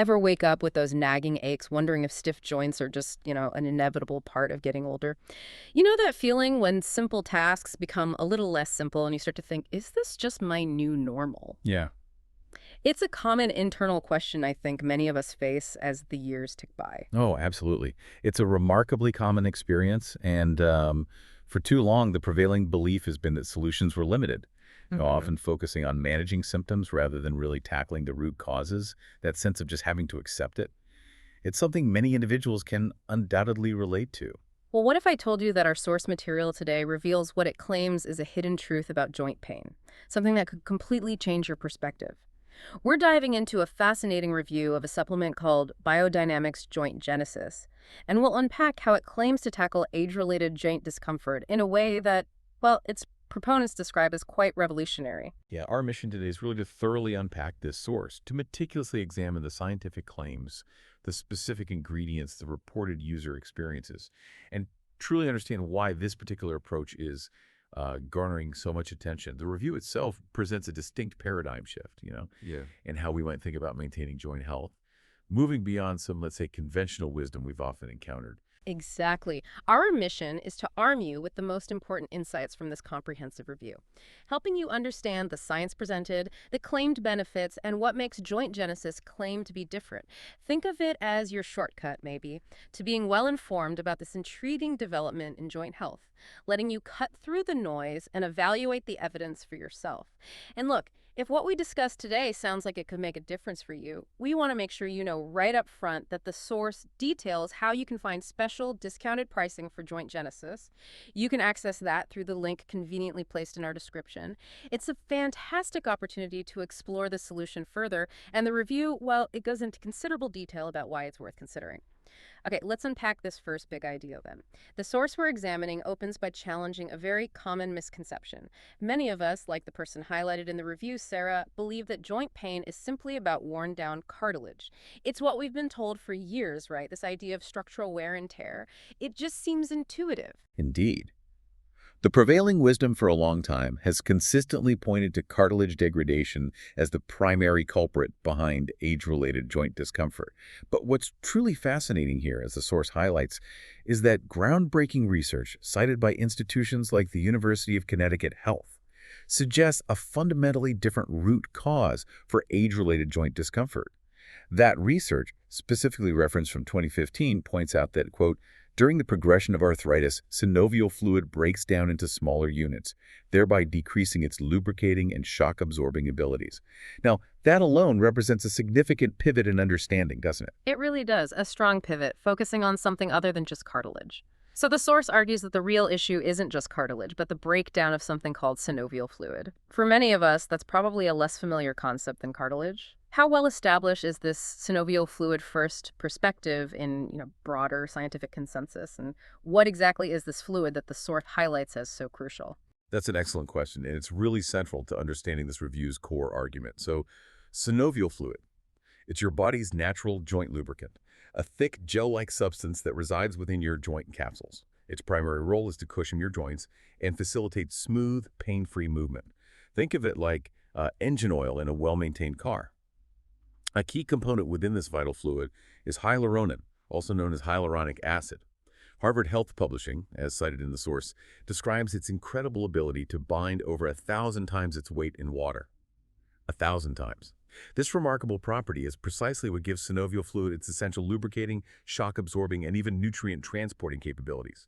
Ever wake up with those nagging aches, wondering if stiff joints are just, an inevitable part of getting older? You know that feeling when simple tasks become a little less simple and you start to think, is this just my new normal? Yeah. It's a common internal question I think many of us face as the years tick by. Oh, absolutely. It's a remarkably common experience, and for too long, the prevailing belief has been that solutions were limited, Hmm. often focusing on managing symptoms rather than really tackling the root causes, that sense of just having to accept it. It's something many individuals can undoubtedly relate to. Well, what if I told you that our source material today reveals what it claims is a hidden truth about joint pain? Something that could completely change your perspective. We're diving into a fascinating review of a supplement called Biodynamix Joint Genesis, and we'll unpack how it claims to tackle age-related joint discomfort in a way that, well, its proponents describe as quite revolutionary. Yeah, our mission today is really to thoroughly unpack this source, to meticulously examine the scientific claims, the specific ingredients, the reported user experiences, and truly understand why this particular approach is garnering so much attention. The review itself presents a distinct paradigm shift, Yeah. in how we might think about maintaining joint health, moving beyond some, let's say, conventional wisdom we've often encountered. Exactly. Our mission is to arm you with the most important insights from this comprehensive review, helping you understand the science presented, the claimed benefits, and what makes Joint Genesis claim to be different. Think of it as your shortcut, maybe, to being well informed about this intriguing development in joint health, letting you cut through the noise and evaluate the evidence for yourself. And look, if what we discussed today sounds like it could make a difference for you, we want to make sure you know right up front that the source details how you can find special discounted pricing for Joint Genesis. You can access that through the link conveniently placed in our description. It's a fantastic opportunity to explore the solution further, and the review, well, it goes into considerable detail about why it's worth considering. Okay, let's unpack this first big idea then. The source we're examining opens by challenging a very common misconception. Many of us, like the person highlighted in the review, Sarah, believe that joint pain is simply about worn down cartilage. It's what we've been told for years, right? This idea of structural wear and tear. It just seems intuitive. Indeed. The prevailing wisdom for a long time has consistently pointed to cartilage degradation as the primary culprit behind age-related joint discomfort. But what's truly fascinating here, as the source highlights, is that groundbreaking research cited by institutions like the University of Connecticut Health suggests a fundamentally different root cause for age-related joint discomfort. That research, specifically referenced from 2015, points out that, quote, during the progression of arthritis, synovial fluid breaks down into smaller units, thereby decreasing its lubricating and shock-absorbing abilities. Now, that alone represents a significant pivot in understanding, doesn't it? It really does. A strong pivot, focusing on something other than just cartilage. So the source argues that the real issue isn't just cartilage, but the breakdown of something called synovial fluid. For many of us, that's probably a less familiar concept than cartilage. How well established is this synovial fluid first perspective in, broader scientific consensus? And what exactly is this fluid that the source highlights as so crucial? That's an excellent question, and it's really central to understanding this review's core argument. So, synovial fluid. It's your body's natural joint lubricant, a thick gel-like substance that resides within your joint capsules. Its primary role is to cushion your joints and facilitate smooth, pain-free movement. Think of it like engine oil in a well-maintained car. A key component within this vital fluid is hyaluronan, also known as hyaluronic acid. Harvard Health Publishing, as cited in the source, describes its incredible ability to bind over 1,000 times its weight in water. 1,000 times. This remarkable property is precisely what gives synovial fluid its essential lubricating, shock-absorbing, and even nutrient-transporting capabilities.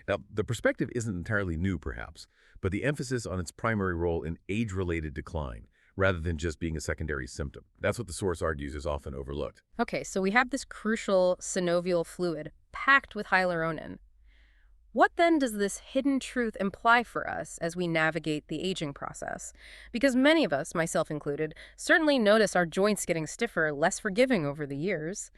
Now, the perspective isn't entirely new, perhaps, but the emphasis on its primary role in age-related decline, rather than just being a secondary symptom. That's what the source argues is often overlooked. Okay, so we have this crucial synovial fluid packed with hyaluronan. What then does this hidden truth imply for us as we navigate the aging process? Because many of us, myself included, certainly notice our joints getting stiffer, less forgiving over the years,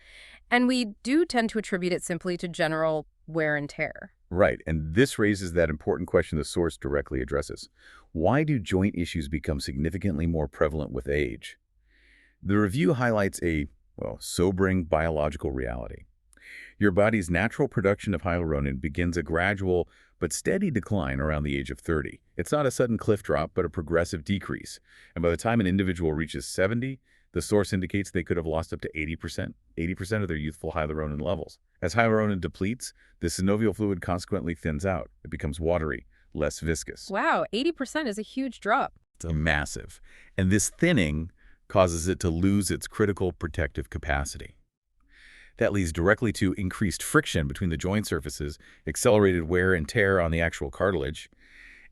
and we do tend to attribute it simply to general wear and tear. Right, and this raises that important question the source directly addresses. Why do joint issues become significantly more prevalent with age? The review highlights a, sobering biological reality. Your body's natural production of hyaluronan begins a gradual but steady decline around the age of 30. It's not a sudden cliff drop, but a progressive decrease. And by the time an individual reaches 70, The source indicates they could have lost up to 80% of their youthful hyaluronan levels. As hyaluronan depletes, the synovial fluid consequently thins out. It becomes watery, less viscous. Wow, 80% is a huge drop. It's massive. And this thinning causes it to lose its critical protective capacity. That leads directly to increased friction between the joint surfaces, accelerated wear and tear on the actual cartilage,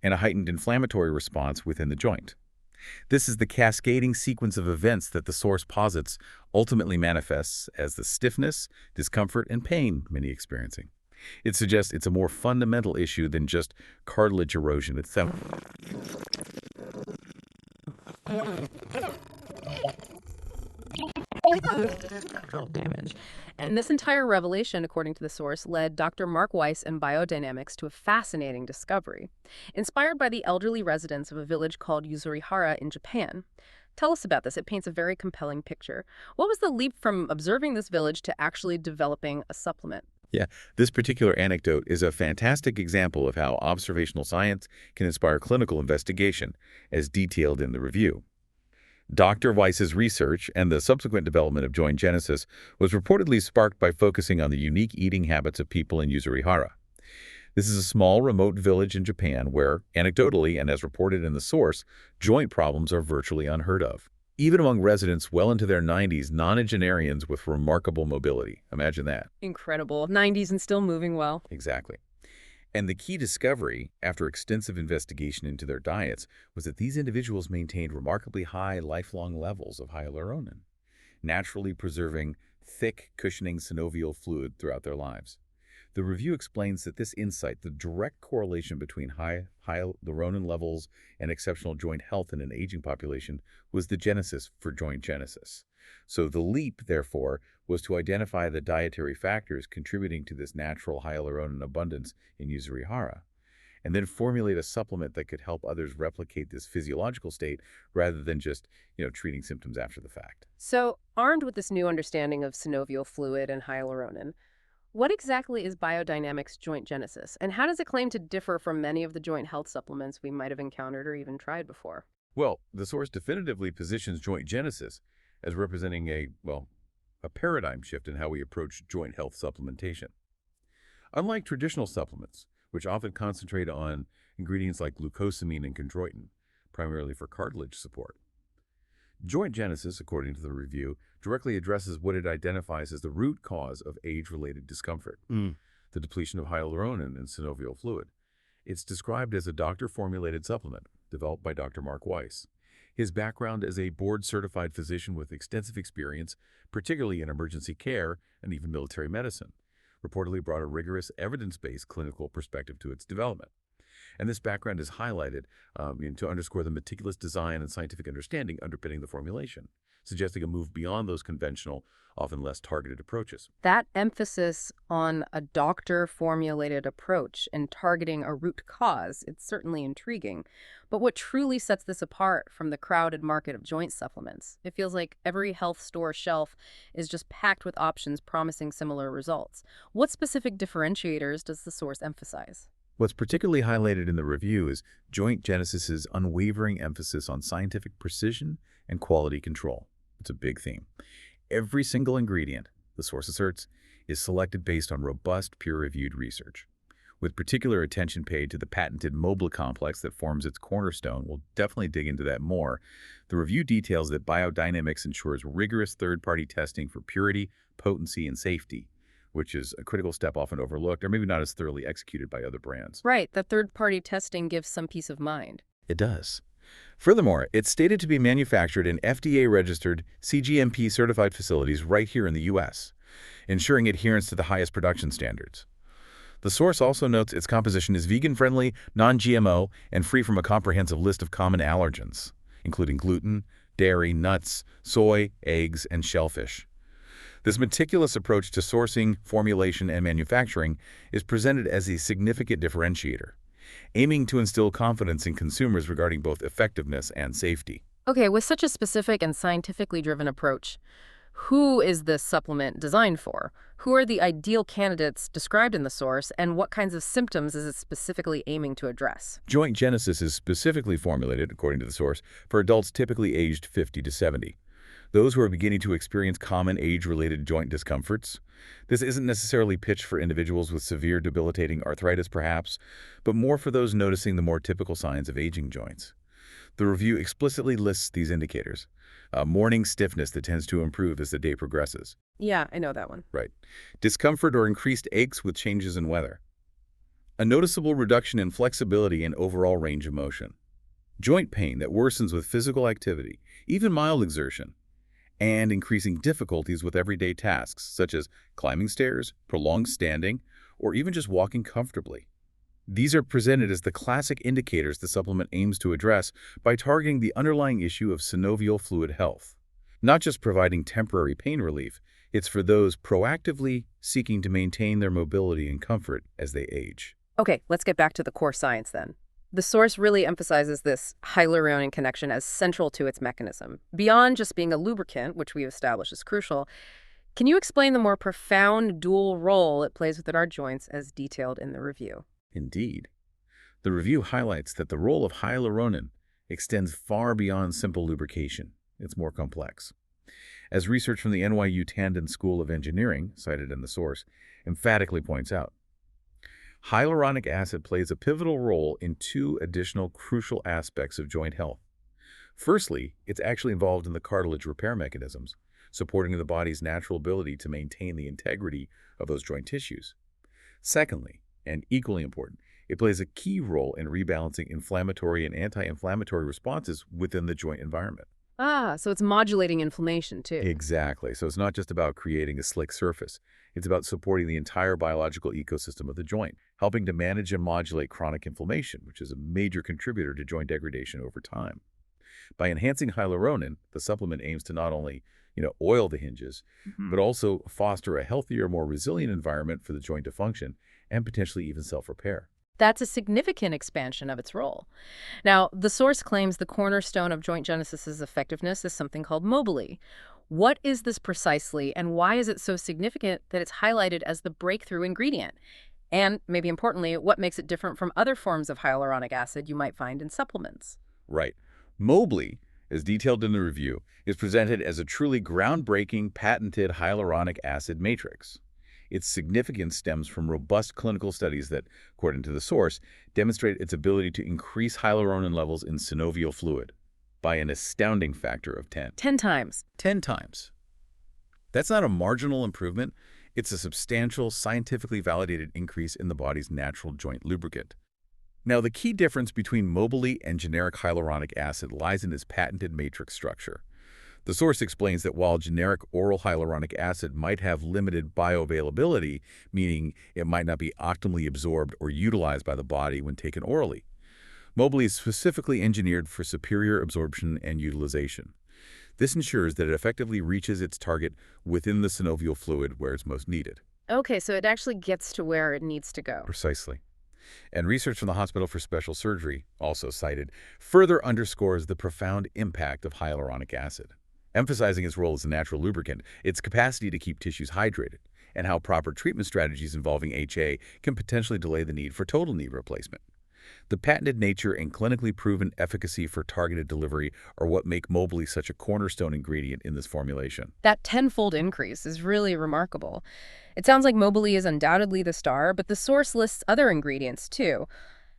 and a heightened inflammatory response within the joint. This is the cascading sequence of events that the source posits ultimately manifests as the stiffness, discomfort, and pain many experiencing. It suggests it's a more fundamental issue than just cartilage erosion itself. Damage. And this entire revelation, according to the source, led Dr. Mark Weis and Biodynamix to a fascinating discovery. Inspired by the elderly residents of a village called Yuzurihara in Japan. Tell us about this. It paints a very compelling picture. What was the leap from observing this village to actually developing a supplement? Yeah, this particular anecdote is a fantastic example of how observational science can inspire clinical investigation, as detailed in the review. Dr. Weiss's research and the subsequent development of Joint Genesis was reportedly sparked by focusing on the unique eating habits of people in Yuzurihara. This is a small, remote village in Japan where, anecdotally and as reported in the source, joint problems are virtually unheard of. Even among residents well into their 90s, nonagenarians with remarkable mobility. Imagine that. Incredible. 90s and still moving well. Exactly. And the key discovery, after extensive investigation into their diets, was that these individuals maintained remarkably high lifelong levels of hyaluronan, naturally preserving thick, cushioning synovial fluid throughout their lives. The review explains that this insight, the direct correlation between high hyaluronan levels and exceptional joint health in an aging population, was the genesis for Joint Genesis. So the leap, therefore, was to identify the dietary factors contributing to this natural hyaluronan abundance in Yuzurihara, and then formulate a supplement that could help others replicate this physiological state rather than just, treating symptoms after the fact. So, armed with this new understanding of synovial fluid and hyaluronan, what exactly is Biodynamix Joint Genesis, and how does it claim to differ from many of the joint health supplements we might have encountered or even tried before? Well, the source definitively positions Joint Genesis as representing a paradigm shift in how we approach joint health supplementation. Unlike traditional supplements, which often concentrate on ingredients like glucosamine and chondroitin, primarily for cartilage support, Joint Genesis, according to the review, directly addresses what it identifies as the root cause of age-related discomfort, the depletion of hyaluronan and synovial fluid. It's described as a doctor-formulated supplement developed by Dr. Mark Weis. His background as a board-certified physician with extensive experience, particularly in emergency care and even military medicine, reportedly brought a rigorous, evidence-based clinical perspective to its development. And this background is highlighted to underscore the meticulous design and scientific understanding underpinning the formulation, suggesting a move beyond those conventional, often less targeted approaches. That emphasis on a doctor-formulated approach and targeting a root cause, it's certainly intriguing. But what truly sets this apart from the crowded market of joint supplements? It feels like every health store shelf is just packed with options promising similar results. What specific differentiators does the source emphasize? What's particularly highlighted in the review is Joint Genesis's unwavering emphasis on scientific precision and quality control. It's a big theme. Every single ingredient, the source asserts, is selected based on robust, peer-reviewed research, with particular attention paid to the patented Mobla complex that forms its cornerstone. We'll definitely dig into that more. The review details that Biodynamix ensures rigorous third-party testing for purity, potency, and safety, which is a critical step often overlooked or maybe not as thoroughly executed by other brands. Right, the third-party testing gives some peace of mind. It does. Furthermore, it's stated to be manufactured in FDA-registered, CGMP-certified facilities right here in the U.S., ensuring adherence to the highest production standards. The source also notes its composition is vegan-friendly, non-GMO, and free from a comprehensive list of common allergens, including gluten, dairy, nuts, soy, eggs, and shellfish. This meticulous approach to sourcing, formulation, and manufacturing is presented as a significant differentiator, aiming to instill confidence in consumers regarding both effectiveness and safety. Okay, with such a specific and scientifically driven approach, who is this supplement designed for? Who are the ideal candidates described in the source, and what kinds of symptoms is it specifically aiming to address? Joint Genesis is specifically formulated, according to the source, for adults typically aged 50 to 70. those who are beginning to experience common age-related joint discomforts. This isn't necessarily pitched for individuals with severe debilitating arthritis, perhaps, but more for those noticing the more typical signs of aging joints. The review explicitly lists these indicators. Morning stiffness that tends to improve as the day progresses. Yeah, I know that one. Right. Discomfort or increased aches with changes in weather. A noticeable reduction in flexibility and overall range of motion. Joint pain that worsens with physical activity, even mild exertion. And increasing difficulties with everyday tasks, such as climbing stairs, prolonged standing, or even just walking comfortably. These are presented as the classic indicators the supplement aims to address by targeting the underlying issue of synovial fluid health. Not just providing temporary pain relief, it's for those proactively seeking to maintain their mobility and comfort as they age. Okay, let's get back to the core science then. The source really emphasizes this hyaluronic connection as central to its mechanism. Beyond just being a lubricant, which we've established is crucial, can you explain the more profound dual role it plays within our joints as detailed in the review? Indeed. The review highlights that the role of hyaluronan extends far beyond simple lubrication. It's more complex. As research from the NYU Tandon School of Engineering, cited in the source, emphatically points out, hyaluronic acid plays a pivotal role in two additional crucial aspects of joint health. Firstly, it's actually involved in the cartilage repair mechanisms, supporting the body's natural ability to maintain the integrity of those joint tissues. Secondly, and equally important, it plays a key role in rebalancing inflammatory and anti-inflammatory responses within the joint environment. Ah, so it's modulating inflammation too. Exactly. So it's not just about creating a slick surface. It's about supporting the entire biological ecosystem of the joint, helping to manage and modulate chronic inflammation, which is a major contributor to joint degradation over time. By enhancing hyaluronan, the supplement aims to not only, oil the hinges, but also foster a healthier, more resilient environment for the joint to function and potentially even self-repair. That's a significant expansion of its role. Now, the source claims the cornerstone of Joint Genesis's effectiveness is something called mobility. What is this precisely, and why is it so significant that it's highlighted as the breakthrough ingredient? And, maybe importantly, what makes it different from other forms of hyaluronic acid you might find in supplements? Right. Mobley, as detailed in the review, is presented as a truly groundbreaking, patented hyaluronic acid matrix. Its significance stems from robust clinical studies that, according to the source, demonstrate its ability to increase hyaluronan levels in synovial fluid by an astounding factor of 10. 10 times. 10 times. That's not a marginal improvement. It's a substantial, scientifically validated increase in the body's natural joint lubricant. Now, the key difference between Mobility and generic hyaluronic acid lies in its patented matrix structure. The source explains that while generic oral hyaluronic acid might have limited bioavailability, meaning it might not be optimally absorbed or utilized by the body when taken orally, Mobility is specifically engineered for superior absorption and utilization. This ensures that it effectively reaches its target within the synovial fluid where it's most needed. Okay, so it actually gets to where it needs to go. Precisely. And research from the Hospital for Special Surgery, also cited, further underscores the profound impact of hyaluronic acid, emphasizing its role as a natural lubricant, its capacity to keep tissues hydrated, and how proper treatment strategies involving HA can potentially delay the need for total knee replacement. The patented nature and clinically proven efficacy for targeted delivery are what make Mobility such a cornerstone ingredient in this formulation. That tenfold increase is really remarkable. It sounds like Mobility is undoubtedly the star, but the source lists other ingredients too.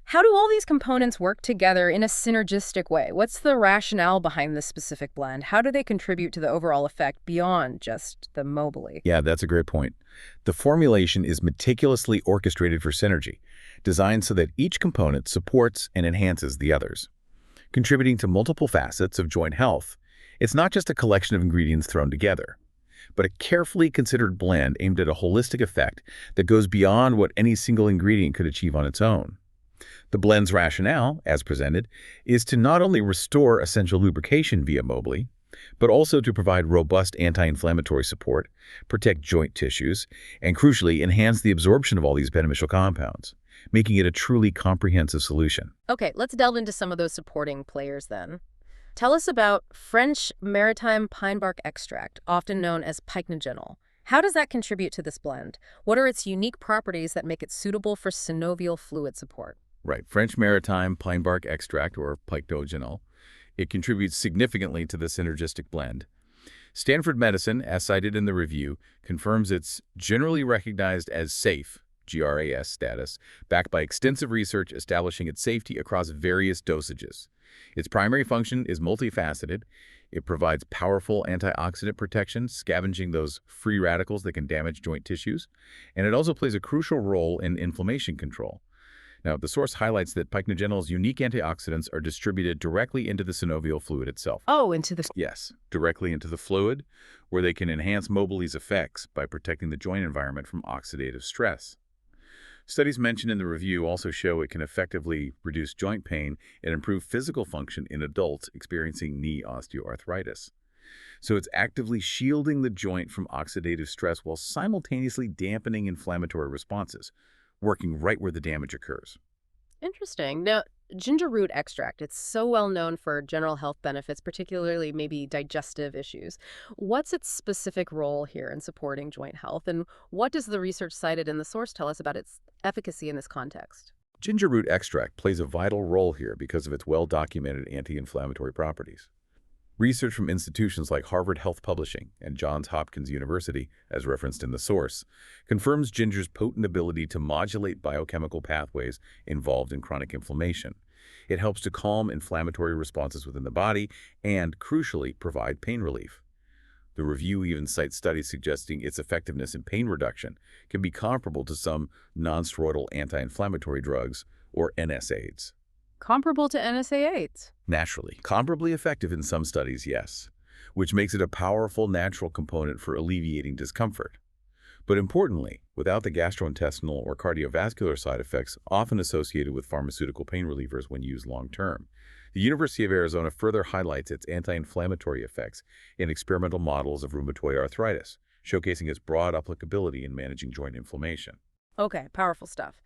How do all these components work together in a synergistic way? What's the rationale behind this specific blend? How do they contribute to the overall effect beyond just the Mobility? Yeah, that's a great point. The formulation is meticulously orchestrated for synergy, designed so that each component supports and enhances the others, contributing to multiple facets of joint health. It's not just a collection of ingredients thrown together, but a carefully considered blend aimed at a holistic effect that goes beyond what any single ingredient could achieve on its own. The blend's rationale, as presented, is to not only restore essential lubrication via Mobility, but also to provide robust anti-inflammatory support, protect joint tissues, and crucially, enhance the absorption of all these beneficial compounds, making it a truly comprehensive solution. Okay, let's delve into some of those supporting players then. Tell us about French maritime pine bark extract, often known as pycnogenol. How does that contribute to this blend? What are its unique properties that make it suitable for synovial fluid support? Right. French maritime pine bark extract, or pycnogenol, it contributes significantly to the synergistic blend. Stanford Medicine, as cited in the review, confirms it's generally recognized as safe, GRAS status, backed by extensive research establishing its safety across various dosages. Its primary function is multifaceted. It provides powerful antioxidant protection, scavenging those free radicals that can damage joint tissues, and it also plays a crucial role in inflammation control. Now, the source highlights that pycnogenol's unique antioxidants are distributed directly into the synovial fluid itself. Oh, into the... Yes, directly into the fluid, where they can enhance Mobile's effects by protecting the joint environment from oxidative stress. Studies mentioned in the review also show it can effectively reduce joint pain and improve physical function in adults experiencing knee osteoarthritis. So it's actively shielding the joint from oxidative stress while simultaneously dampening inflammatory responses, working right where the damage occurs. Interesting. Now, ginger root extract, it's so well known for general health benefits, particularly maybe digestive issues. What's its specific role here in supporting joint health, and what does the research cited in the source tell us about its efficacy in this context? Ginger root extract plays a vital role here because of its well-documented anti-inflammatory properties. Research from institutions like Harvard Health Publishing and Johns Hopkins University, as referenced in the source, confirms ginger's potent ability to modulate biochemical pathways involved in chronic inflammation. It helps to calm inflammatory responses within the body and, crucially, provide pain relief. The review even cites studies suggesting its effectiveness in pain reduction can be comparable to some nonsteroidal anti-inflammatory drugs, or NSAIDs. Comparable to NSAIDs. Naturally. Comparably effective in some studies, yes, which makes it a powerful natural component for alleviating discomfort. But importantly, without the gastrointestinal or cardiovascular side effects often associated with pharmaceutical pain relievers when used long-term. The University of Arizona further highlights its anti-inflammatory effects in experimental models of rheumatoid arthritis, showcasing its broad applicability in managing joint inflammation. Okay, powerful stuff.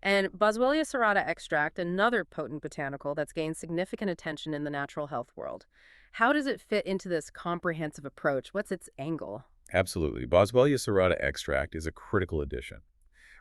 And Boswellia serrata extract, another potent botanical that's gained significant attention in the natural health world. How does it fit into this comprehensive approach? What's its angle? Absolutely. Boswellia serrata extract is a critical addition.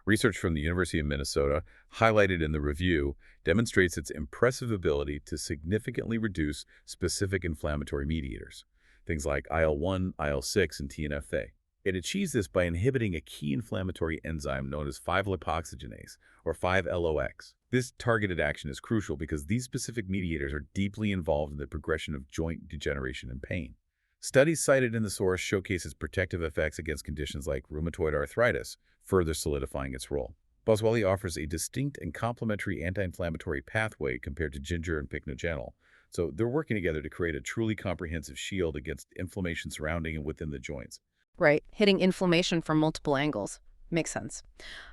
Research from the University of Minnesota, highlighted in the review, demonstrates its impressive ability to significantly reduce specific inflammatory mediators, things like IL-1, IL-6, and TNF-A. It achieves this by inhibiting a key inflammatory enzyme known as 5-lipoxygenase, or 5-LOX. This targeted action is crucial because these specific mediators are deeply involved in the progression of joint degeneration and pain. Studies cited in the source showcase its protective effects against conditions like rheumatoid arthritis, further solidifying its role. Boswellia offers a distinct and complementary anti-inflammatory pathway compared to ginger and pycnogenol, so they're working together to create a truly comprehensive shield against inflammation surrounding and within the joints. Right, hitting inflammation from multiple angles. Makes sense.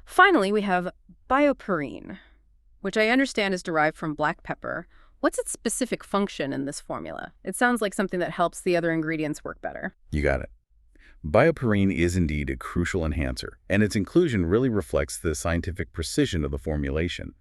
Finally, we have bioperine, which I understand is derived from black pepper. What's its specific function in this formula? It sounds like something that helps the other ingredients work better. You got it. Bioperine is indeed a crucial enhancer, and its inclusion really reflects the scientific precision of the formulation.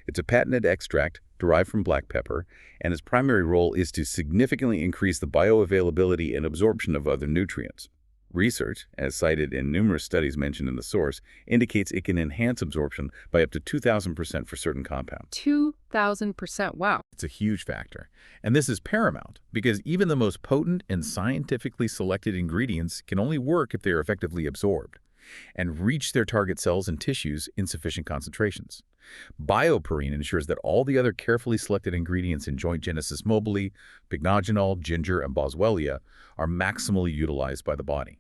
It's a patented extract derived from black pepper, and its primary role is to significantly increase the bioavailability and absorption of other nutrients. Research, as cited in numerous studies mentioned in the source, indicates it can enhance absorption by up to 2,000% for certain compounds. 2,000%, wow. It's a huge factor. And this is paramount because even the most potent and scientifically selected ingredients can only work if they are effectively absorbed and reach their target cells and tissues in sufficient concentrations. Bioperine ensures that all the other carefully selected ingredients in Joint Genesis mobile, pycnogenol, ginger, and boswellia are maximally utilized by the body,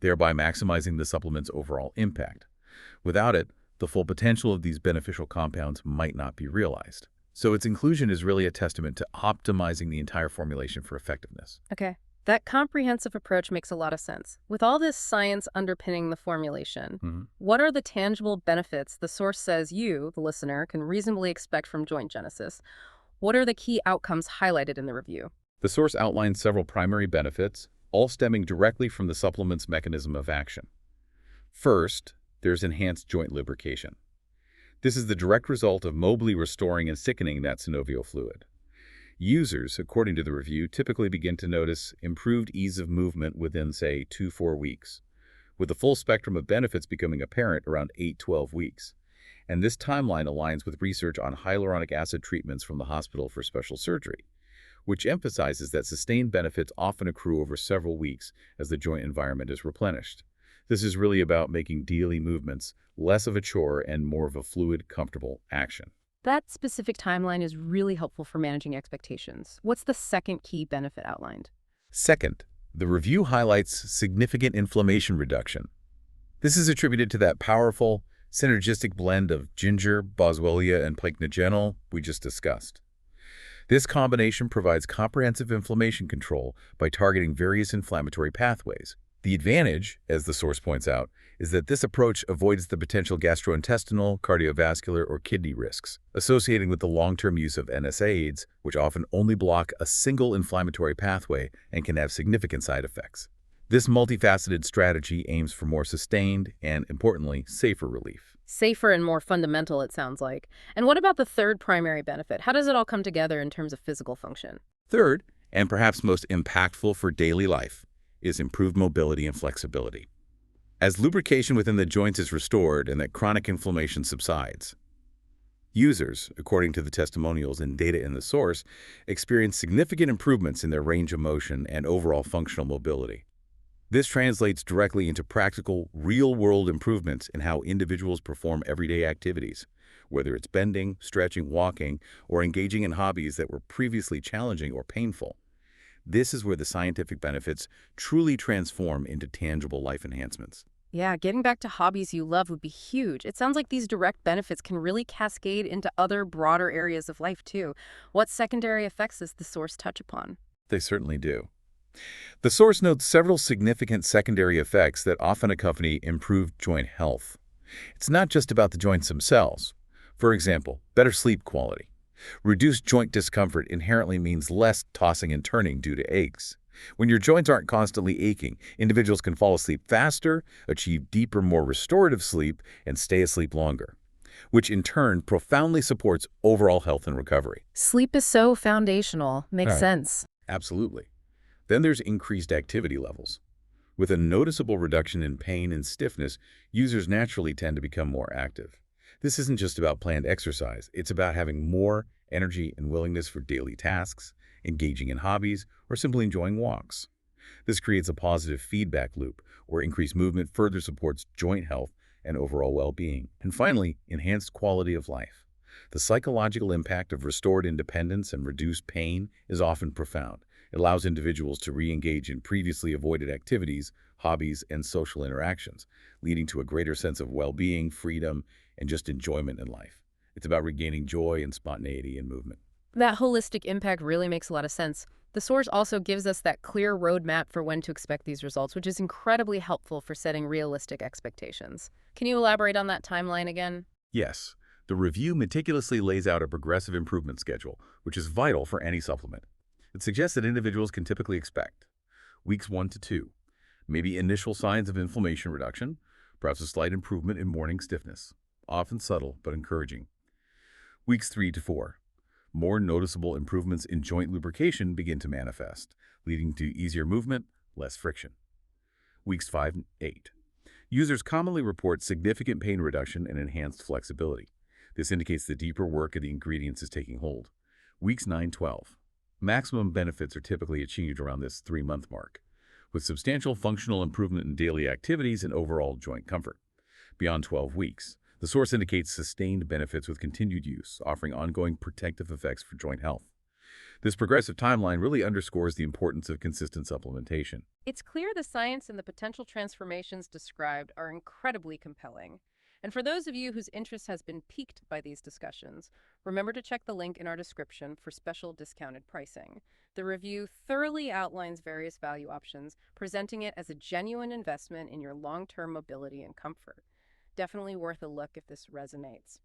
thereby maximizing the supplement's overall impact. Without it, the full potential of these beneficial compounds might not be realized. So its inclusion is really a testament to optimizing the entire formulation for effectiveness. Okay. That comprehensive approach makes a lot of sense. With all this science underpinning the formulation, what are the tangible benefits the source says you, the listener, can reasonably expect from Joint Genesis? What are the key outcomes highlighted in the review? The source outlines several primary benefits, all stemming directly from the supplement's mechanism of action. First, there's enhanced joint lubrication. This is the direct result of mobily restoring and thickening that synovial fluid. Users, according to the review, typically begin to notice improved ease of movement within, say, 2-4 weeks, with the full spectrum of benefits becoming apparent around 8-12 weeks. And this timeline aligns with research on hyaluronic acid treatments from the Hospital for Special Surgery, which emphasizes that sustained benefits often accrue over several weeks as the joint environment is replenished. This is really about making daily movements less of a chore and more of a fluid, comfortable action. That specific timeline is really helpful for managing expectations. What's the second key benefit outlined? Second, the review highlights significant inflammation reduction. This is attributed to that powerful, synergistic blend of ginger, boswellia, and pycnogenol we just discussed. This combination provides comprehensive inflammation control by targeting various inflammatory pathways. The advantage, as the source points out, is that this approach avoids the potential gastrointestinal, cardiovascular, or kidney risks associated with the long-term use of NSAIDs, which often only block a single inflammatory pathway and can have significant side effects. This multifaceted strategy aims for more sustained and, importantly, safer relief. Safer and more fundamental, it sounds like. And what about the third primary benefit? How does it all come together in terms of physical function? Third, and perhaps most impactful for daily life, is improved mobility and flexibility. As lubrication within the joints is restored and that chronic inflammation subsides, users, according to the testimonials and data in the source, experience significant improvements in their range of motion and overall functional mobility. This translates directly into practical, real-world improvements in how individuals perform everyday activities, whether it's bending, stretching, walking, or engaging in hobbies that were previously challenging or painful. This is where the scientific benefits truly transform into tangible life enhancements. Yeah, getting back to hobbies you love would be huge. It sounds like these direct benefits can really cascade into other broader areas of life, too. What secondary effects does the source touch upon? They certainly do. The source notes several significant secondary effects that often accompany improved joint health. It's not just about the joints themselves. For example, better sleep quality. Reduced joint discomfort inherently means less tossing and turning due to aches. When your joints aren't constantly aching, individuals can fall asleep faster, achieve deeper, more restorative sleep, and stay asleep longer, which in turn profoundly supports overall health and recovery. Sleep is so foundational. Makes Right. sense. Absolutely. Then there's increased activity levels. With a noticeable reduction in pain and stiffness, users naturally tend to become more active. This isn't just about planned exercise. It's about having more energy and willingness for daily tasks, engaging in hobbies, or simply enjoying walks. This creates a positive feedback loop where increased movement further supports joint health and overall well-being. And finally, enhanced quality of life. The psychological impact of restored independence and reduced pain is often profound. It allows individuals to re-engage in previously avoided activities, hobbies, and social interactions, leading to a greater sense of well-being, freedom, and just enjoyment in life. It's about regaining joy and spontaneity in movement. That holistic impact really makes a lot of sense. The source also gives us that clear roadmap for when to expect these results, which is incredibly helpful for setting realistic expectations. Can you elaborate on that timeline again? Yes, the review meticulously lays out a progressive improvement schedule, which is vital for any supplement. It suggests that individuals can typically expect weeks 1 to 2, maybe initial signs of inflammation reduction, perhaps a slight improvement in morning stiffness, often subtle but encouraging. Weeks 3 to 4, more noticeable improvements in joint lubrication begin to manifest, leading to easier movement, less friction. Weeks 5 and 8. Users commonly report significant pain reduction and enhanced flexibility. This indicates the deeper work of the ingredients is taking hold. Weeks 9-12. Maximum benefits are typically achieved around this 3-month mark, with substantial functional improvement in daily activities and overall joint comfort. Beyond 12 weeks, the source indicates sustained benefits with continued use, offering ongoing protective effects for joint health. This progressive timeline really underscores the importance of consistent supplementation. It's clear the science and the potential transformations described are incredibly compelling. And for those of you whose interest has been piqued by these discussions, remember to check the link in our description for special discounted pricing. The review thoroughly outlines various value options, presenting it as a genuine investment in your long-term mobility and comfort. Definitely worth a look if this resonates.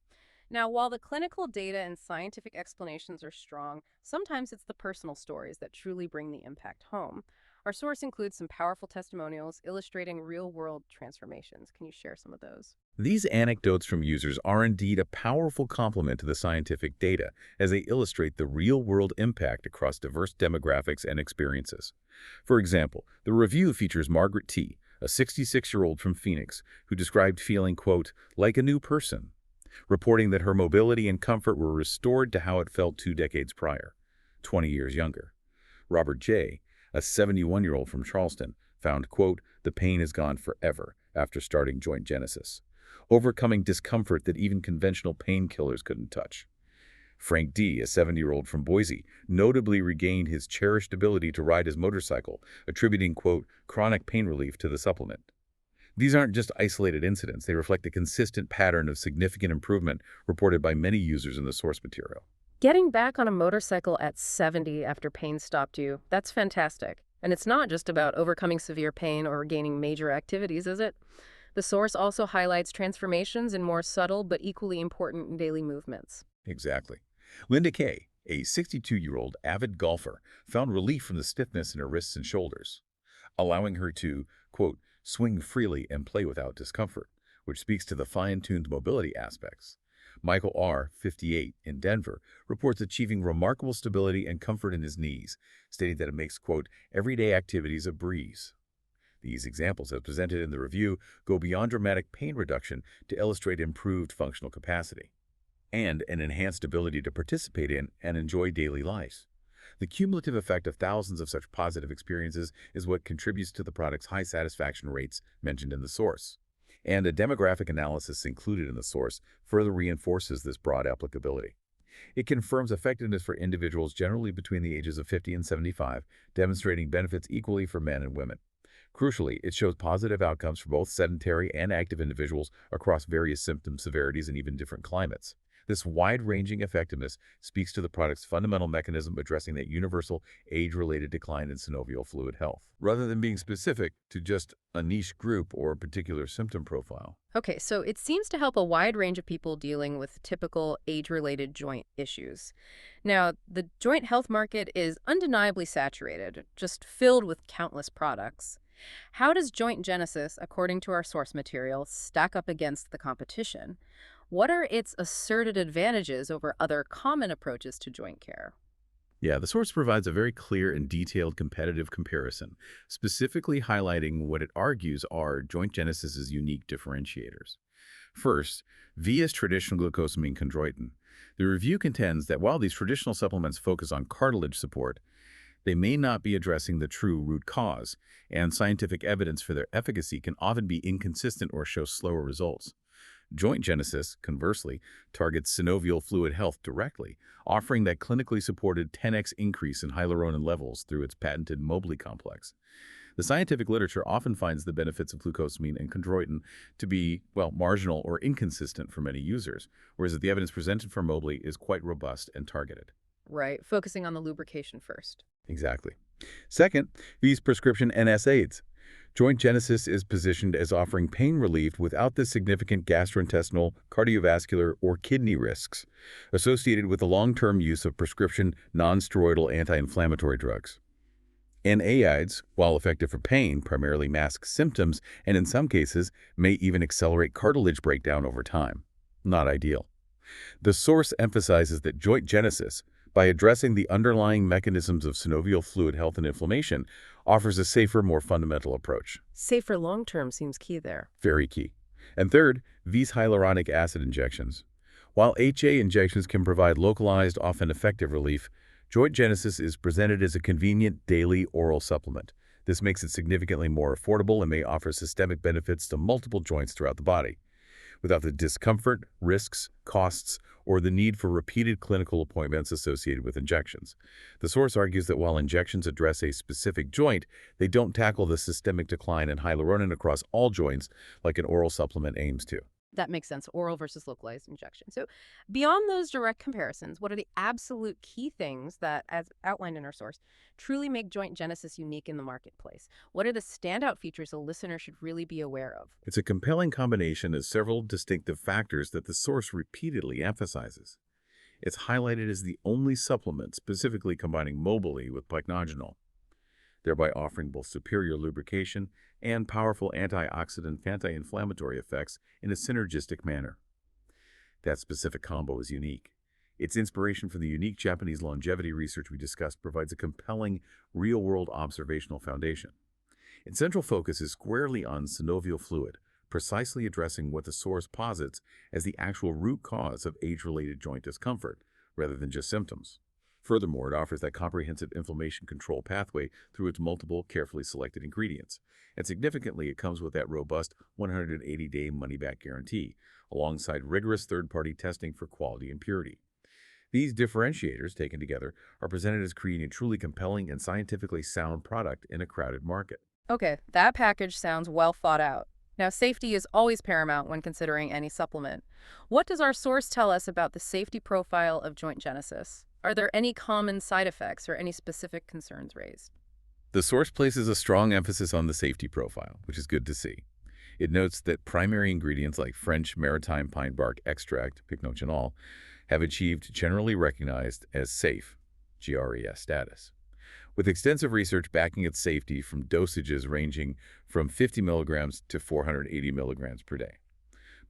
Now, while the clinical data and scientific explanations are strong, sometimes it's the personal stories that truly bring the impact home. Our source includes some powerful testimonials illustrating real-world transformations. Can you share some of those? These anecdotes from users are indeed a powerful complement to the scientific data as they illustrate the real-world impact across diverse demographics and experiences. For example, the review features Margaret T., a 66-year-old from Phoenix, who described feeling, quote, like a new person, reporting that her mobility and comfort were restored to how it felt 2 decades prior. 20 years younger. Robert J., a 71-year-old from Charleston, found, quote, the pain is gone forever after starting Joint Genesis, overcoming discomfort that even conventional painkillers couldn't touch. Frank D., a 70-year-old from Boise, notably regained his cherished ability to ride his motorcycle, attributing, quote, chronic pain relief to the supplement. These aren't just isolated incidents. They reflect a consistent pattern of significant improvement reported by many users in the source material. Getting back on a motorcycle at 70 after pain stopped you, that's fantastic. And it's not just about overcoming severe pain or regaining major activities, is it? The source also highlights transformations in more subtle but equally important daily movements. Exactly. Linda Kay, a 62-year-old avid golfer, found relief from the stiffness in her wrists and shoulders, allowing her to, quote, swing freely and play without discomfort, which speaks to the fine-tuned mobility aspects. Michael R., 58, in Denver, reports achieving remarkable stability and comfort in his knees, stating that it makes, quote, everyday activities a breeze. These examples, as presented in the review, go beyond dramatic pain reduction to illustrate improved functional capacity and an enhanced ability to participate in and enjoy daily life. The cumulative effect of thousands of such positive experiences is what contributes to the product's high satisfaction rates mentioned in the source. And a demographic analysis included in the source further reinforces this broad applicability. It confirms effectiveness for individuals generally between the ages of 50 and 75, demonstrating benefits equally for men and women. Crucially, it shows positive outcomes for both sedentary and active individuals across various symptom severities and even different climates. This wide-ranging effectiveness speaks to the product's fundamental mechanism addressing that universal age-related decline in synovial fluid health, rather than being specific to just a niche group or a particular symptom profile. Okay, so it seems to help a wide range of people dealing with typical age-related joint issues. Now, the joint health market is undeniably saturated, just filled with countless products. How does Joint Genesis, according to our source material, stack up against the competition? What are its asserted advantages over other common approaches to joint care? Yeah, the source provides a very clear and detailed competitive comparison, specifically highlighting what it argues are Joint Genesis's unique differentiators. First, via traditional glucosamine chondroitin. The review contends that while these traditional supplements focus on cartilage support, they may not be addressing the true root cause, and scientific evidence for their efficacy can often be inconsistent or show slower results. Joint Genesis, conversely, targets synovial fluid health directly, offering that clinically supported 10x increase in hyaluronan levels through its patented Mobley complex. The scientific literature often finds the benefits of glucosamine and chondroitin to be, well, marginal or inconsistent for many users, whereas the evidence presented for Mobley is quite robust and targeted. Right, focusing on the lubrication first. Exactly. Second, these prescription NSAIDs. Joint Genesis is positioned as offering pain relief without the significant gastrointestinal, cardiovascular, or kidney risks associated with the long-term use of prescription non-steroidal anti-inflammatory drugs. NSAIDs, while effective for pain, primarily mask symptoms and in some cases may even accelerate cartilage breakdown over time. Not ideal. The source emphasizes that Joint Genesis, by addressing the underlying mechanisms of synovial fluid health and inflammation, offers a safer, more fundamental approach. Safer long-term seems key there. Very key. And third, these hyaluronic acid injections. While HA injections can provide localized, often effective relief, Joint Genesis is presented as a convenient daily oral supplement. This makes it significantly more affordable and may offer systemic benefits to multiple joints throughout the body, without the discomfort, risks, costs, or the need for repeated clinical appointments associated with injections. The source argues that while injections address a specific joint, they don't tackle the systemic decline in hyaluronan across all joints like an oral supplement aims to. That makes sense, oral versus localized injection. So beyond those direct comparisons, what are the absolute key things that, as outlined in our source, truly make Joint Genesis unique in the marketplace? What are the standout features a listener should really be aware of? It's a compelling combination of several distinctive factors that the source repeatedly emphasizes. It's highlighted as the only supplement specifically combining Mobley with pycnogenol, thereby offering both superior lubrication and powerful antioxidant anti-inflammatory effects in a synergistic manner. That specific combo is unique. Its inspiration from the unique Japanese longevity research we discussed provides a compelling, real-world observational foundation. Its central focus is squarely on synovial fluid, precisely addressing what the source posits as the actual root cause of age-related joint discomfort, rather than just symptoms. Furthermore, it offers that comprehensive inflammation control pathway through its multiple, carefully selected ingredients. And significantly, it comes with that robust 180-day money-back guarantee, alongside rigorous third-party testing for quality and purity. These differentiators, taken together, are presented as creating a truly compelling and scientifically sound product in a crowded market. Okay, that package sounds well thought out. Now, safety is always paramount when considering any supplement. What does our source tell us about the safety profile of Joint Genesis? Are there any common side effects or any specific concerns raised? The source places a strong emphasis on the safety profile, which is good to see. It notes that primary ingredients like French maritime pine bark extract, pycnogenol, have achieved generally recognized as safe GRES status, with extensive research backing its safety from dosages ranging from 50 milligrams to 480 milligrams per day.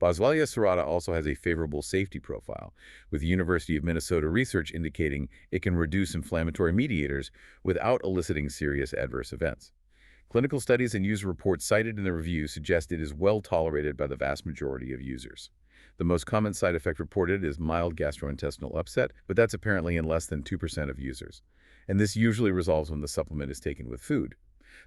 Boswellia serrata also has a favorable safety profile, with University of Minnesota research indicating it can reduce inflammatory mediators without eliciting serious adverse events. Clinical studies and user reports cited in the review suggest it is well tolerated by the vast majority of users. The most common side effect reported is mild gastrointestinal upset, but that's apparently in less than 2% of users. And this usually resolves when the supplement is taken with food.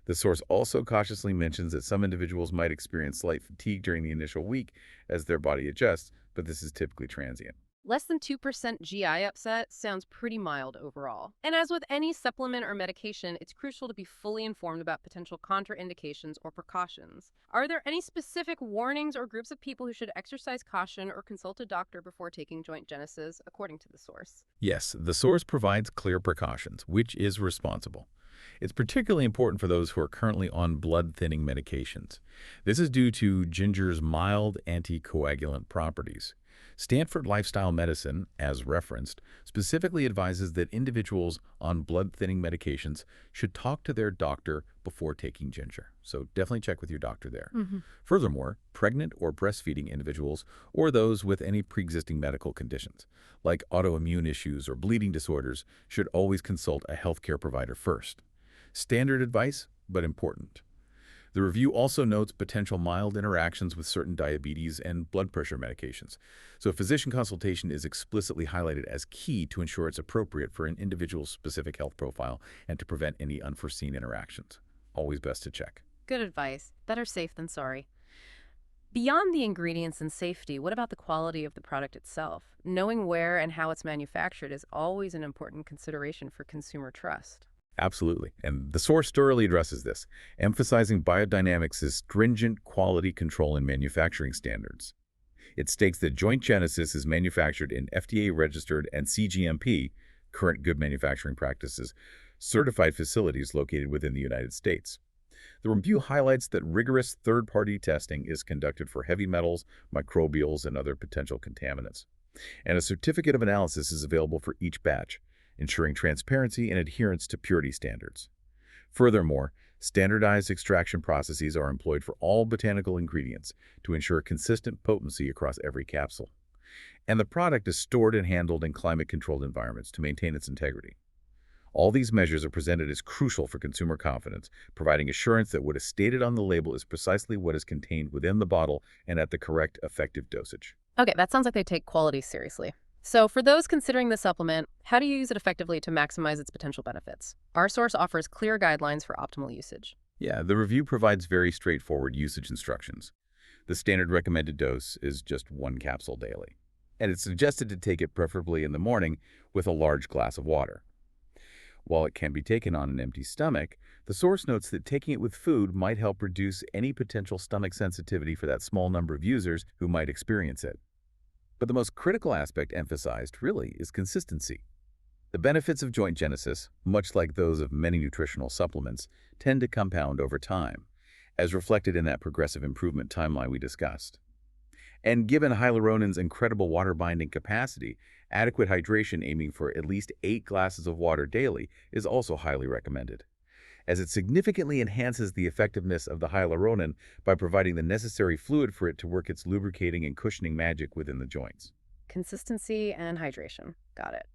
The source also cautiously mentions that some individuals might experience slight fatigue during the initial week as their body adjusts, but this is typically transient. Less than 2% GI upset sounds pretty mild overall. And as with any supplement or medication, it's crucial to be fully informed about potential contraindications or precautions. Are there any specific warnings or groups of people who should exercise caution or consult a doctor before taking Joint Genesis, according to the source? Yes, the source provides clear precautions, which is responsible. It's particularly important for those who are currently on blood-thinning medications. This is due to ginger's mild anticoagulant properties. Stanford Lifestyle Medicine, as referenced, specifically advises that individuals on blood-thinning medications should talk to their doctor before taking ginger. So definitely check with your doctor there. Furthermore, pregnant or breastfeeding individuals or those with any pre-existing medical conditions, like autoimmune issues or bleeding disorders, should always consult a healthcare provider first. Standard advice, but important. The review also notes potential mild interactions with certain diabetes and blood pressure medications, so physician consultation is explicitly highlighted as key to ensure it's appropriate for an individual's specific health profile and to prevent any unforeseen interactions. Always best to check. Good advice. Better safe than sorry. Beyond the ingredients and safety, what about the quality of the product itself? Knowing where and how it's manufactured is always an important consideration for consumer trust. Absolutely. And the source thoroughly addresses this, emphasizing Biodynamix's stringent quality control and manufacturing standards. It states that Joint Genesis is manufactured in FDA-registered and CGMP, current good manufacturing practices, certified facilities located within the United States. The review highlights that rigorous third-party testing is conducted for heavy metals, microbials, and other potential contaminants. And a certificate of analysis is available for each batch, ensuring transparency and adherence to purity standards. Furthermore, standardized extraction processes are employed for all botanical ingredients to ensure consistent potency across every capsule. And the product is stored and handled in climate-controlled environments to maintain its integrity. All these measures are presented as crucial for consumer confidence, providing assurance that what is stated on the label is precisely what is contained within the bottle and at the correct effective dosage. Okay, that sounds like they take quality seriously. So for those considering the supplement, how do you use it effectively to maximize its potential benefits? Our source offers clear guidelines for optimal usage. Yeah, the review provides very straightforward usage instructions. The standard recommended dose is just 1 capsule daily, and it's suggested to take it preferably in the morning with a large glass of water. While it can be taken on an empty stomach, the source notes that taking it with food might help reduce any potential stomach sensitivity for that small number of users who might experience it. But the most critical aspect emphasized, really, is consistency. The benefits of Joint Genesis, much like those of many nutritional supplements, tend to compound over time, as reflected in that progressive improvement timeline we discussed. And given hyaluronan's incredible water-binding capacity, adequate hydration aiming for at least 8 glasses of water daily is also highly recommended, as it significantly enhances the effectiveness of the hyaluronan by providing the necessary fluid for it to work its lubricating and cushioning magic within the joints. Consistency and hydration. Got it.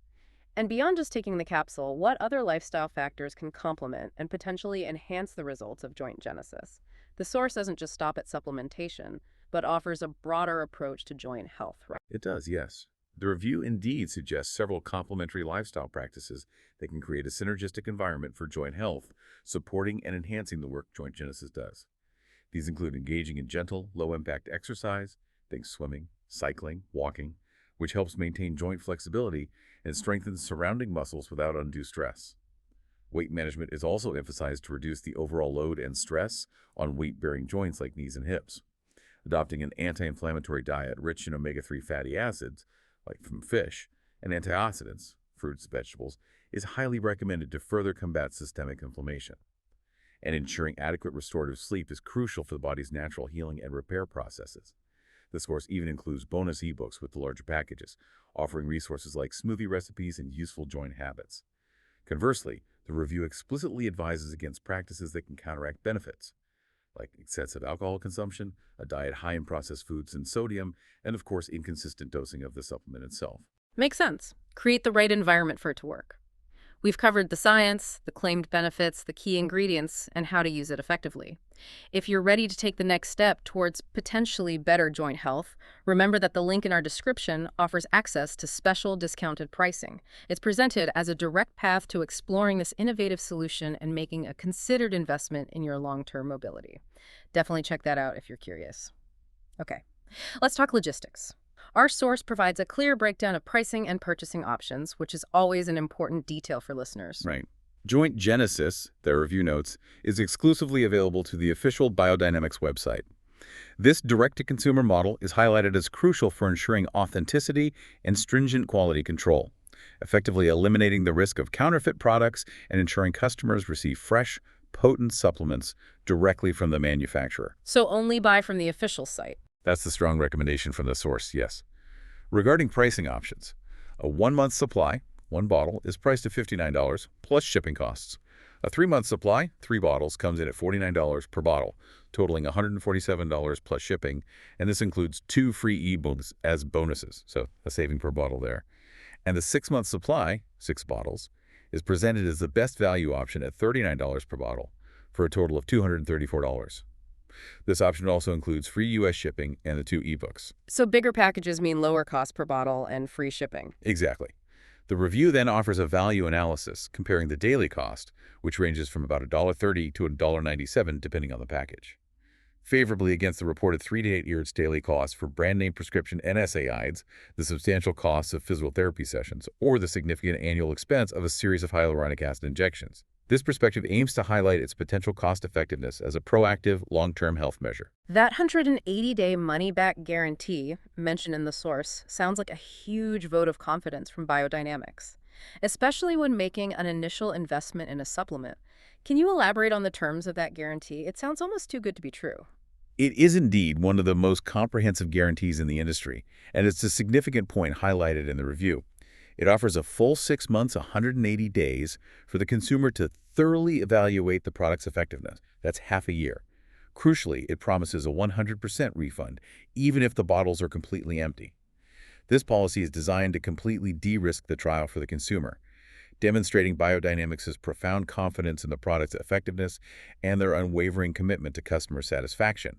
And beyond just taking the capsule, what other lifestyle factors can complement and potentially enhance the results of Joint Genesis? The source doesn't just stop at supplementation, but offers a broader approach to joint health, right? It does, yes. The review indeed suggests several complementary lifestyle practices that can create a synergistic environment for joint health, supporting and enhancing the work Joint Genesis does. These include engaging in gentle, low-impact exercise, think swimming, cycling, walking, which helps maintain joint flexibility and strengthens surrounding muscles without undue stress. Weight management is also emphasized to reduce the overall load and stress on weight-bearing joints like knees and hips. Adopting an anti-inflammatory diet rich in omega-3 fatty acids, like from fish, and antioxidants, fruits, vegetables, is highly recommended to further combat systemic inflammation. And ensuring adequate restorative sleep is crucial for the body's natural healing and repair processes. This course even includes bonus ebooks with the larger packages, offering resources like smoothie recipes and useful joint habits. Conversely, the review explicitly advises against practices that can counteract benefits, like excessive alcohol consumption, a diet high in processed foods and sodium, and of course, inconsistent dosing of the supplement itself. Makes sense. Create the right environment for it to work. We've covered the science, the claimed benefits, the key ingredients, and how to use it effectively. If you're ready to take the next step towards potentially better joint health, remember that the link in our description offers access to special discounted pricing. It's presented as a direct path to exploring this innovative solution and making a considered investment in your long-term mobility. Definitely check that out if you're curious. Okay, let's talk logistics. Our source provides a clear breakdown of pricing and purchasing options, which is always an important detail for listeners. Right. Joint Genesis, their review notes, is exclusively available to the official Biodynamix website. This direct-to-consumer model is highlighted as crucial for ensuring authenticity and stringent quality control, effectively eliminating the risk of counterfeit products and ensuring customers receive fresh, potent supplements directly from the manufacturer. So only buy from the official site. That's the strong recommendation from the source, yes. Regarding pricing options, a 1-month supply, 1 bottle, is priced at $59 plus shipping costs. A 3-month supply, 3 bottles, comes in at $49 per bottle, totaling $147 plus shipping, and this includes 2 free e-books as bonuses, so a saving per bottle there. And the 6-month supply, 6 bottles, is presented as the best value option at $39 per bottle, for a total of $234. This option also includes free U.S. shipping and the 2 ebooks. So bigger packages mean lower cost per bottle and free shipping. Exactly. The review then offers a value analysis comparing the daily cost, which ranges from about $1.30 to $1.97 depending on the package, favorably against the reported 3 to 8 years daily cost for brand name prescription NSAIDs, the substantial costs of physical therapy sessions, or the significant annual expense of a series of hyaluronic acid injections. This perspective aims to highlight its potential cost-effectiveness as a proactive, long-term health measure. That 180-day money-back guarantee mentioned in the source sounds like a huge vote of confidence from Biodynamix, especially when making an initial investment in a supplement. Can you elaborate on the terms of that guarantee? It sounds almost too good to be true. It is indeed one of the most comprehensive guarantees in the industry, and it's a significant point highlighted in the review. It offers a full 6 months, 180 days, for the consumer to thoroughly evaluate the product's effectiveness. That's half a year. Crucially, it promises a 100% refund, even if the bottles are completely empty. This policy is designed to completely de-risk the trial for the consumer, demonstrating Biodynamix's profound confidence in the product's effectiveness and their unwavering commitment to customer satisfaction.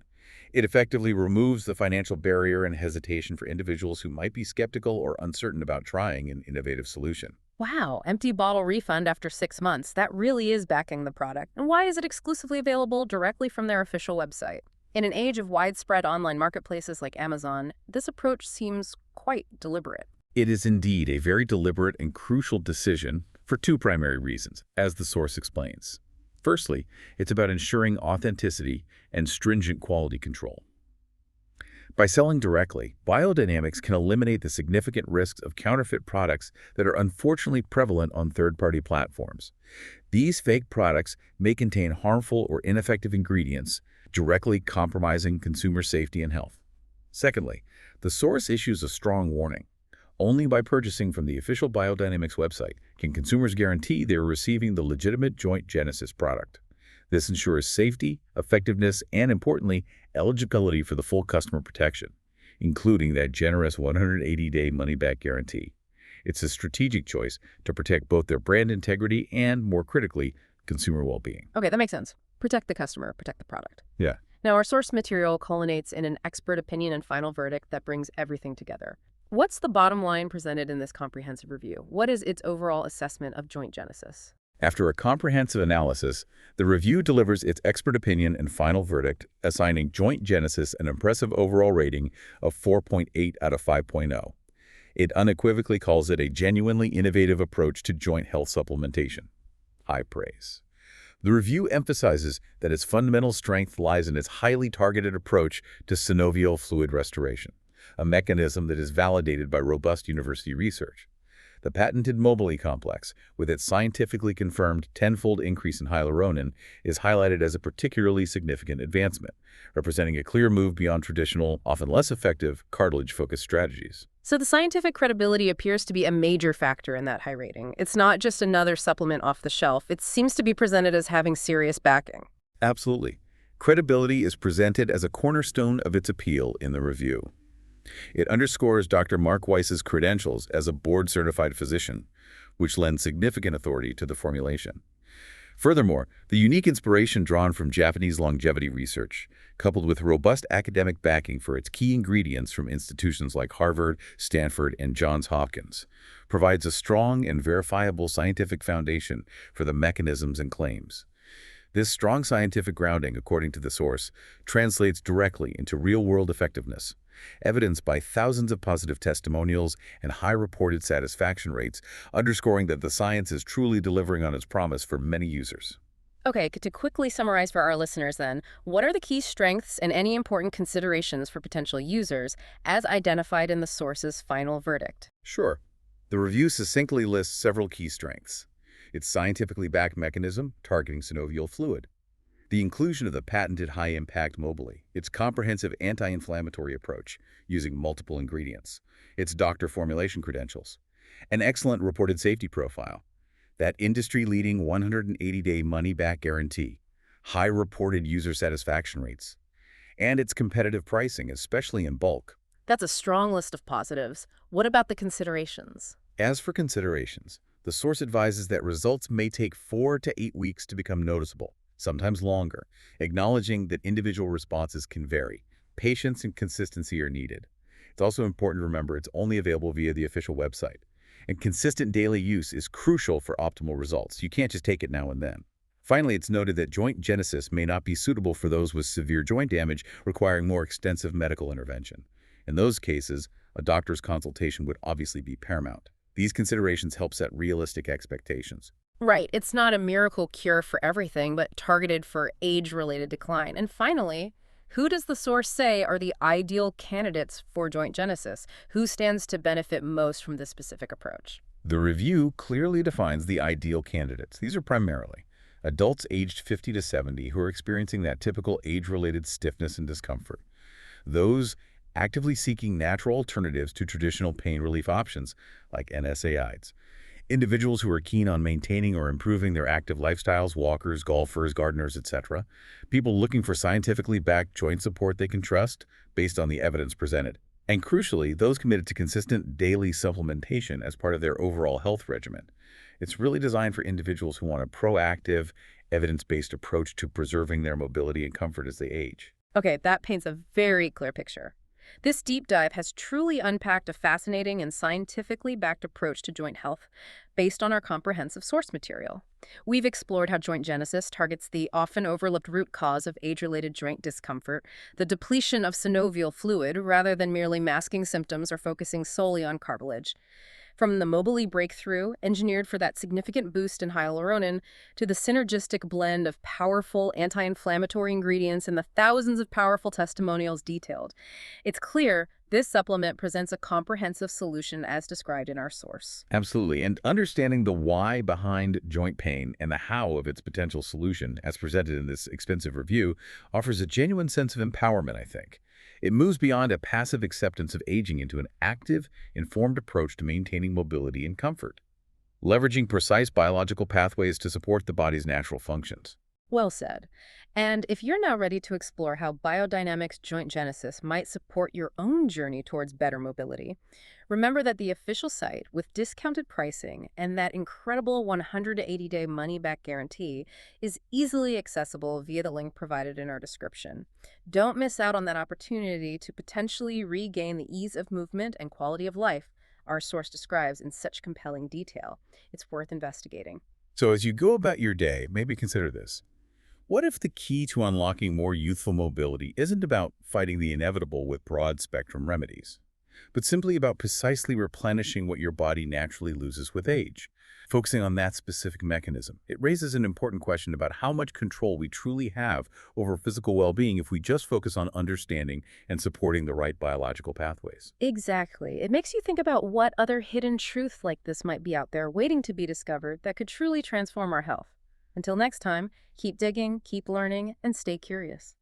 It effectively removes the financial barrier and hesitation for individuals who might be skeptical or uncertain about trying an innovative solution. Wow, empty bottle refund after 6 months. That really is backing the product. And why is it exclusively available directly from their official website? In an age of widespread online marketplaces like Amazon, this approach seems quite deliberate. It is indeed a very deliberate and crucial decision for 2 primary reasons, as the source explains. Firstly, it's about ensuring authenticity and stringent quality control. By selling directly, Biodynamix can eliminate the significant risks of counterfeit products that are unfortunately prevalent on third-party platforms. These fake products may contain harmful or ineffective ingredients, directly compromising consumer safety and health. Secondly, the source issues a strong warning. Only by purchasing from the official Biodynamix website can consumers guarantee they are receiving the legitimate Joint Genesis product. This ensures safety, effectiveness, and importantly, eligibility for the full customer protection, including that generous 180-day money-back guarantee. It's a strategic choice to protect both their brand integrity and, more critically, consumer well-being. Okay, that makes sense. Protect the customer, protect the product. Yeah. Now, our source material culminates in an expert opinion and final verdict that brings everything together. What's the bottom line presented in this comprehensive review? What is its overall assessment of joint genesis? After a comprehensive analysis, the review delivers its expert opinion and final verdict, assigning Joint Genesis an impressive overall rating of 4.8 out of 5.0. It unequivocally calls it a genuinely innovative approach to joint health supplementation. High praise. The review emphasizes that its fundamental strength lies in its highly targeted approach to synovial fluid restoration, a mechanism that is validated by robust university research. The patented Mobley complex, with its scientifically confirmed tenfold increase in hyaluronan, is highlighted as a particularly significant advancement, representing a clear move beyond traditional, often less effective, cartilage-focused strategies. So the scientific credibility appears to be a major factor in that high rating. It's not just another supplement off the shelf. It seems to be presented as having serious backing. Absolutely. Credibility is presented as a cornerstone of its appeal in the review. It underscores Dr. Mark Weis's credentials as a board-certified physician, which lends significant authority to the formulation. Furthermore, the unique inspiration drawn from Japanese longevity research, coupled with robust academic backing for its key ingredients from institutions like Harvard, Stanford, and Johns Hopkins, provides a strong and verifiable scientific foundation for the mechanisms and claims. This strong scientific grounding, according to the source, translates directly into real-world effectiveness, evidenced by thousands of positive testimonials and high reported satisfaction rates, underscoring that the science is truly delivering on its promise for many users. Okay, to quickly summarize for our listeners then, what are the key strengths and any important considerations for potential users as identified in the source's final verdict? Sure. The review succinctly lists several key strengths. Its scientifically backed mechanism, targeting synovial fluid. The inclusion of the patented high-impact Mobley, its comprehensive anti-inflammatory approach, using multiple ingredients, its doctor formulation credentials, an excellent reported safety profile, that industry-leading 180-day money-back guarantee, high reported user satisfaction rates, and its competitive pricing, especially in bulk. That's a strong list of positives. What about the considerations? As for considerations, the source advises that results may take 4 to 8 weeks to become noticeable, sometimes longer, acknowledging that individual responses can vary. Patience and consistency are needed. It's also important to remember it's only available via the official website. And consistent daily use is crucial for optimal results. You can't just take it now and then. Finally, it's noted that Joint Genesis may not be suitable for those with severe joint damage requiring more extensive medical intervention. In those cases, a doctor's consultation would obviously be paramount. These considerations help set realistic expectations. Right, it's not a miracle cure for everything, but targeted for age-related decline. And finally, who does the source say are the ideal candidates for joint genesis? Who stands to benefit most from this specific approach? The review clearly defines the ideal candidates. These are primarily adults aged 50 to 70 who are experiencing that typical age-related stiffness and discomfort. Those actively seeking natural alternatives to traditional pain relief options like NSAIDs. Individuals who are keen on maintaining or improving their active lifestyles, walkers, golfers, gardeners, etc. People looking for scientifically backed joint support they can trust based on the evidence presented. And crucially, those committed to consistent daily supplementation as part of their overall health regimen. It's really designed for individuals who want a proactive, evidence-based approach to preserving their mobility and comfort as they age. Okay, that paints a very clear picture. This deep dive has truly unpacked a fascinating and scientifically backed approach to joint health based on our comprehensive source material. We've explored how Joint Genesis targets the often overlooked root cause of age-related joint discomfort, the depletion of synovial fluid, rather than merely masking symptoms or focusing solely on cartilage. From the Mobley breakthrough, engineered for that significant boost in hyaluronan, to the synergistic blend of powerful anti-inflammatory ingredients and the thousands of powerful testimonials detailed, it's clear this supplement presents a comprehensive solution as described in our source. Absolutely. And understanding the why behind joint pain and the how of its potential solution, as presented in this expensive review, offers a genuine sense of empowerment, I think. It moves beyond a passive acceptance of aging into an active, informed approach to maintaining mobility and comfort, leveraging precise biological pathways to support the body's natural functions. Well said. And if you're now ready to explore how Biodynamix Joint Genesis might support your own journey towards better mobility, remember that the official site with discounted pricing and that incredible 180-day money-back guarantee is easily accessible via the link provided in our description. Don't miss out on that opportunity to potentially regain the ease of movement and quality of life our source describes in such compelling detail. It's worth investigating. So as you go about your day, maybe consider this. What if the key to unlocking more youthful mobility isn't about fighting the inevitable with broad-spectrum remedies, but simply about precisely replenishing what your body naturally loses with age? Focusing on that specific mechanism, it raises an important question about how much control we truly have over physical well-being if we just focus on understanding and supporting the right biological pathways. Exactly. It makes you think about what other hidden truth like this might be out there waiting to be discovered that could truly transform our health. Until next time, keep digging, keep learning, and stay curious.